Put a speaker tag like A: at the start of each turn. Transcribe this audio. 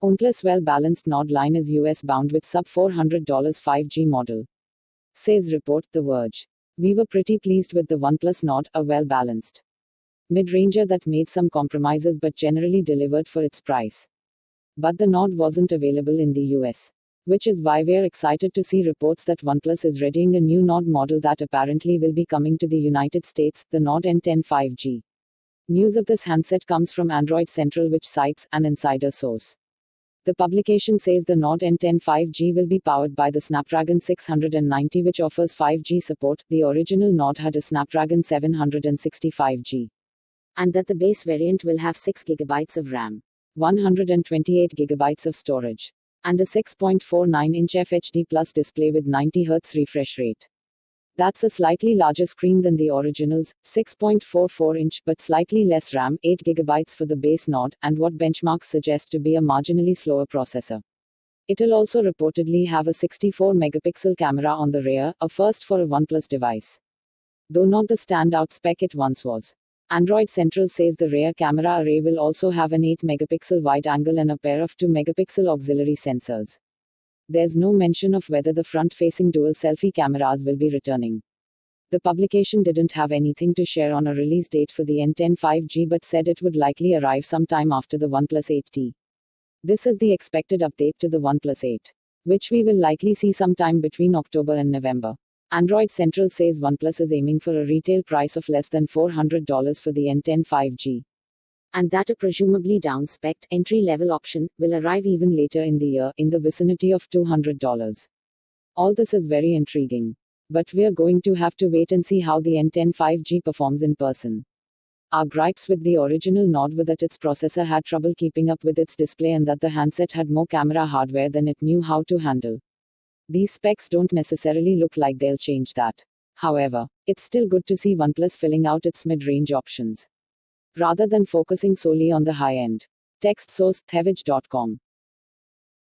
A: OnePlus well-balanced Nord line is US bound with sub $400 5G model. Says report The Verge. We were pretty pleased with the OnePlus Nord, a well-balanced mid-ranger that made some compromises but generally delivered for its price. But the Nord wasn't available in the US. Which is why we're excited to see reports that OnePlus is readying a new Nord model that apparently will be coming to the United States, the Nord N10 5G. News of this handset comes from Android Central, which cites an insider source. The publication says the Nord N10 5G will be powered by the Snapdragon 690, which offers 5G support. The original Nord had a Snapdragon 765G. And that the base variant will have 6 GB of RAM, 128 GB of storage, and a 6.49-inch FHD Plus display with 90 Hz refresh rate. That's a slightly larger screen than the original's, 6.44-inch, but slightly less RAM, 8 GB for the base Nord, and what benchmarks suggest to be a marginally slower processor. It'll also reportedly have a 64-megapixel camera on the rear, a first for a OnePlus device. Though not the standout spec it once was. Android Central says the rear camera array will also have an 8-megapixel wide angle and a pair of 2-megapixel auxiliary sensors. There's no mention of whether the front-facing dual selfie cameras will be returning. The publication didn't have anything to share on a release date for the N10 5G but said it would likely arrive sometime after the OnePlus 8T. This is the expected update to the OnePlus 8, which we will likely see sometime between October and November. Android Central says OnePlus is aiming for a retail price of less than $400 for the N10 5G. And that a presumably down-spec'd, entry-level option will arrive even later in the year, in the vicinity of $200. All this is very intriguing. But we're going to have to wait and see how the N10 5G performs in person. Our gripes with the original Nord were that its processor had trouble keeping up with its display and that the handset had more camera hardware than it knew how to handle. These specs don't necessarily look like they'll change that. However, it's still good to see OnePlus filling out its mid-range options, rather than focusing solely on the high end. Text source: Verge.com.